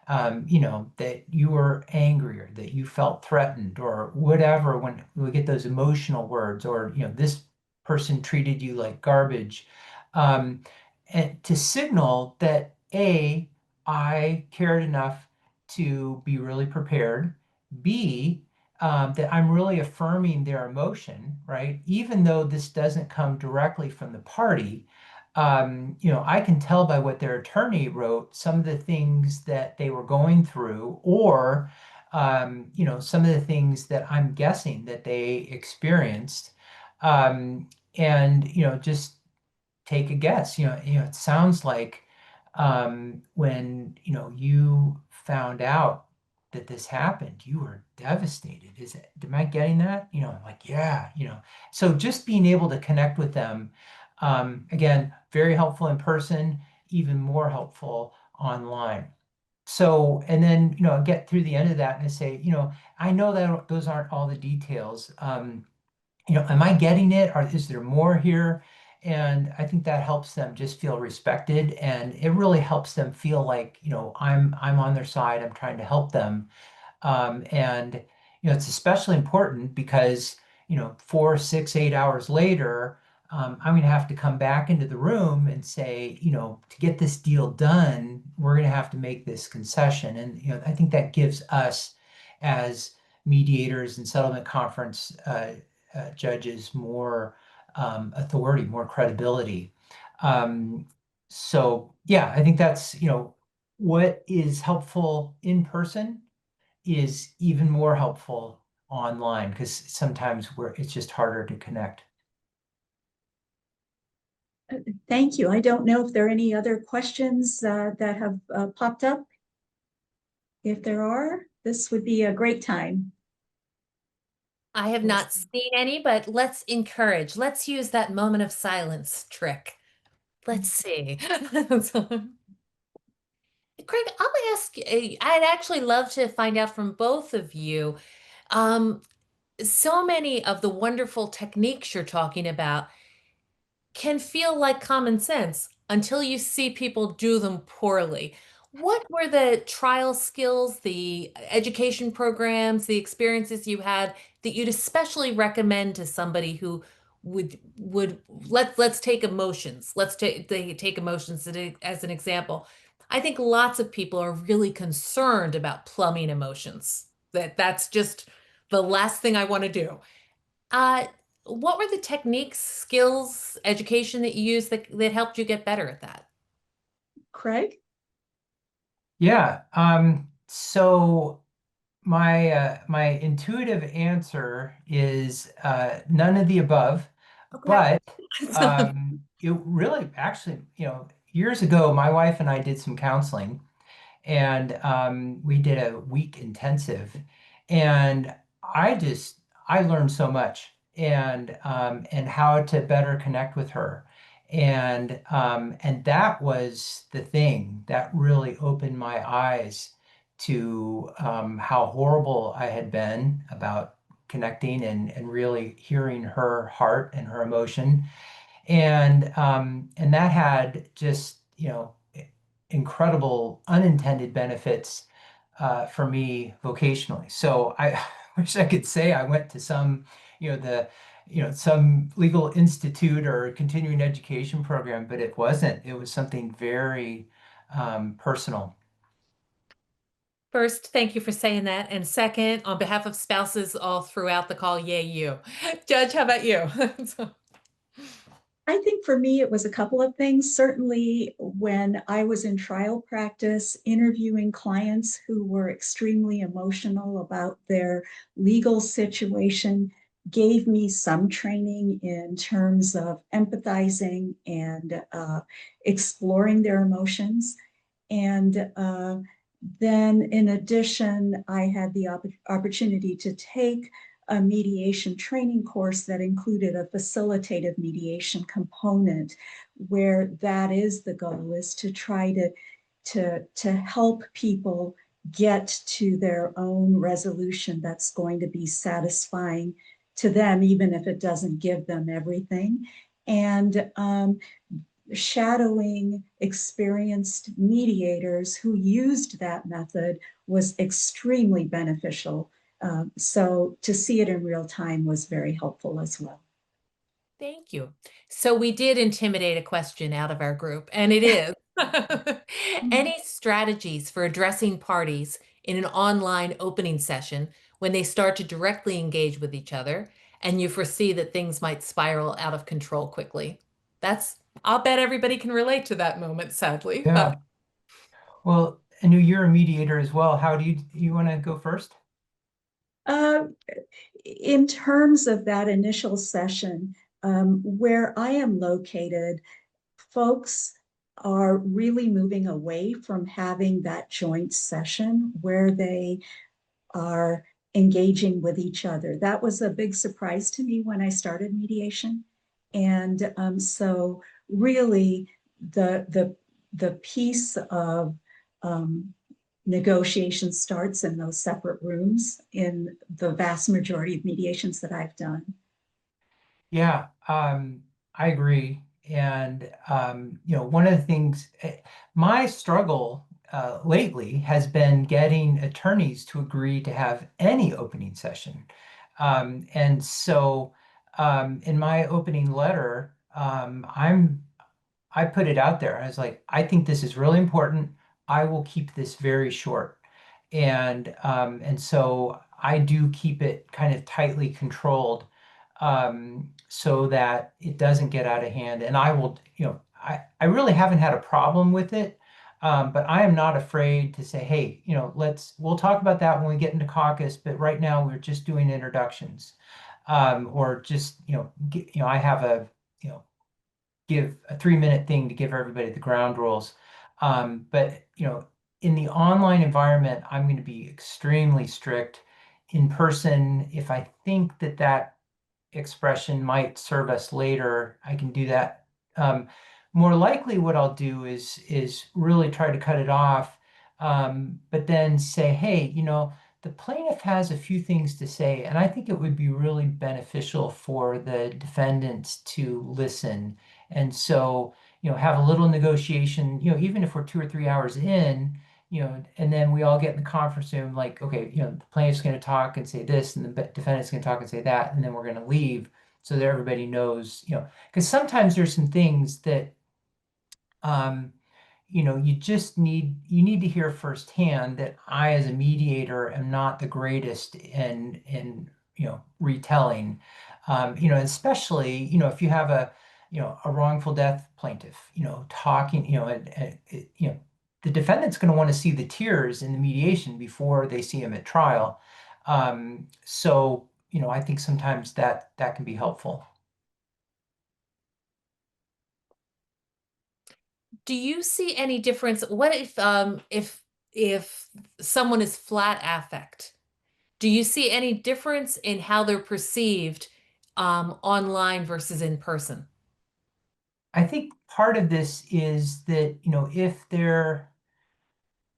that you were angry, or that you felt threatened, or whatever, when we get those emotional words, or, this person treated you like garbage. Um, and to signal that, A, I cared enough to be really prepared. B, that I'm really affirming their emotion, right? Even though this doesn't come directly from the party, I can tell by what their attorney wrote some of the things that they were going through, or, some of the things that I'm guessing that they experienced. And, just take a guess. It sounds like when you found out that this happened, you were devastated. Am I getting that? I'm like, yeah. So just being able to connect with them, again, very helpful in person, even more helpful online. So, and then, get through the end of that and say, I know that those aren't all the details. Am I getting it? Or is there more here? And I think that helps them just feel respected, and it really helps them feel like, I'm on their side. I'm trying to help them. And it's especially important because 4, 6, 8 hours later, I'm going to have to come back into the room and say, to get this deal done, we're going to have to make this concession. And I think that gives us as mediators and settlement conference judges more authority, more credibility. So yeah, I think that's what is helpful in person is even more helpful online because sometimes it's just harder to connect. Thank you. I don't know if there are any other questions that have popped up. If there are, this would be a great time. I have not seen any, but let's encourage. Let's use that moment of silence trick. Let's see. Craig, I'll ask, I'd actually love to find out from both of you. Um, so many of the wonderful techniques you're talking about can feel like common sense until you see people do them poorly. What were the trial skills, the education programs, the experiences you had that you'd especially recommend to somebody who would let's take emotions. Let's take emotions as an example. I think lots of people are really concerned about plumbing emotions. That's just the last thing I want to do. Uh, what were the techniques, skills, education that you used that helped you get better at that? Craig? Yeah. So my intuitive answer is none of the above, Okay. but it really actually, years ago, my wife and I did some counseling, and we did a week intensive, and I learned so much, and how to better connect with her, and that was the thing that really opened my eyes to how horrible I had been about connecting and really hearing her heart and her emotion, and that had just incredible unintended benefits for me vocationally. So I wish I could say I went to some, the some legal institute or continuing education program, but it wasn't. It was something very personal. First, thank you for saying that. And second, on behalf of spouses all throughout the call, yay you. Judge, how about you? I think for me, it was a couple of things. Certainly, when I was in trial practice, interviewing clients who were extremely emotional about their legal situation gave me some training in terms of empathizing and exploring their emotions. And then, in addition, I had the opportunity to take a mediation training course that included a facilitative mediation component, where that is the goal, is to try to help people get to their own resolution that's going to be satisfying to them, even if it doesn't give them everything. And shadowing experienced mediators who used that method was extremely beneficial. So to see it in real time was very helpful as well. Thank you. So we did intimidate a question out of our group, and it is any strategies for addressing parties in an online opening session when they start to directly engage with each other and you foresee that things might spiral out of control quickly? I'll bet everybody can relate to that moment, sadly, but Yeah. Well, I knew you're a mediator as well. How do you want to go first? Uh, in terms of that initial session, where I am located, folks are really moving away from having that joint session where they are engaging with each other. That was a big surprise to me when I started mediation. And so really the piece of negotiation starts in those separate rooms in the vast majority of mediations that I've done. Yeah, I agree. And one of the things, my struggle lately has been getting attorneys to agree to have any opening session. And so, in my opening letter, I put it out there. I was like, I think this is really important. I will keep this very short. And so I do keep it kind of tightly controlled, so that it doesn't get out of hand. And I will, I really haven't had a problem with it. But I am not afraid to say, hey, we'll talk about that when we get into caucus, but right now we're just doing introductions. Or just, I have you know, give a 3-minute thing to give everybody the ground rules. But in the online environment, I'm going to be extremely strict. In person, if I think that expression might serve us later, I can do that. More likely, what I'll do is really try to cut it off, but then say, hey, the plaintiff has a few things to say, and I think it would be really beneficial for the defendants to listen. And so, have a little negotiation, even if we're 2 or 3 hours in, and then we all get in the conference room, like, okay, the plaintiff's going to talk and say this, and the defendant's going to talk and say that, and then we're going to leave so that everybody knows, because sometimes there's some things that, um, you need to hear firsthand that I, as a mediator, am not the greatest in retelling, especially, if you have a wrongful death plaintiff, talking, the defendant's going to want to see the tears in the mediation before they see him at trial. So, I think sometimes that can be helpful. Do you see any difference? What if someone is flat affect? Do you see any difference in how they're perceived online versus in person? I think part of this is that, if they're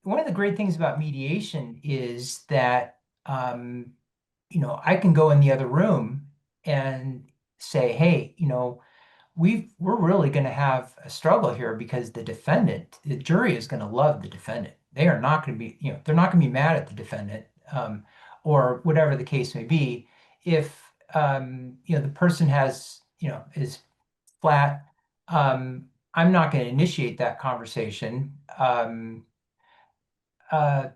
one of the great things about mediation is that, I can go in the other room and say, hey, we're really going to have a struggle here because the jury is going to love the defendant. They are not going to be, they're not going to be mad at the defendant, or whatever the case may be. If, the person is flat, I'm not going to initiate that conversation. Uh,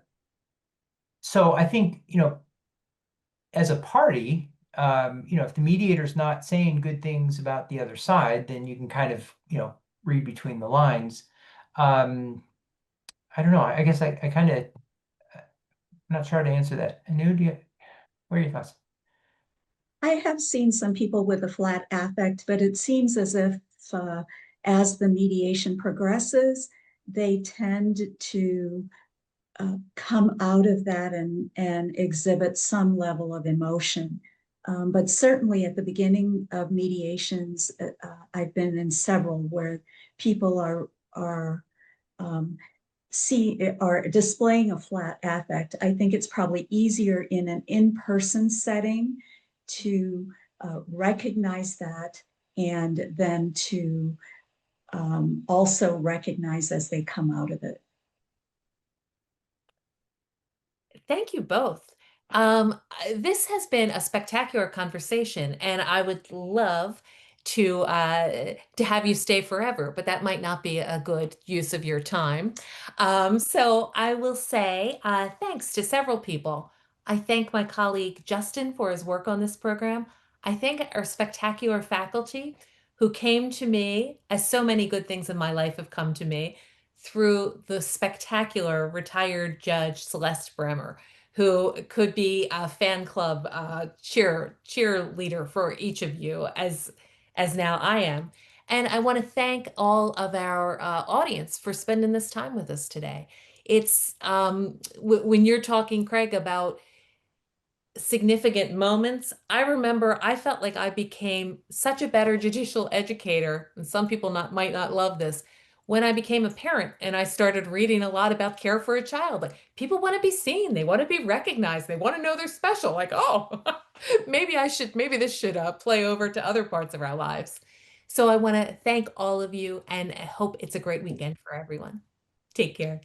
so I think, as a party, if the mediator's not saying good things about the other side, then you can kind of, read between the lines. Um, I don't know. I guess I kind of, I'm not sure how to answer that. What are your thoughts? I have seen some people with a flat affect, but it seems as if as the mediation progresses, they tend to come out of that and exhibit some level of emotion. But certainly at the beginning of mediations, I've been in several where people are um, are displaying a flat affect. I think it's probably easier in an in-person setting to recognize that and then to also recognize as they come out of it. Thank you both. This has been a spectacular conversation, and I would love to have you stay forever, but that might not be a good use of your time. So I will say thanks to several people. I thank my colleague Justin for his work on this program. I thank our spectacular faculty who came to me, as so many good things in my life have come to me, through the spectacular retired Judge Celeste Bremer, who could be a fan club cheerleader for each of you, as now I am. And I want to thank all of our audience for spending this time with us today. It's when you're talking, Craig, about significant moments. I remember I felt like I became such a better judicial educator, and some people might not love this, when I became a parent and I started reading a lot about care for a child. Like people want to be seen, they want to be recognized, they want to know they're special. Like, oh, maybe this should play over to other parts of our lives. So I want to thank all of you and I hope it's a great weekend for everyone. Take care.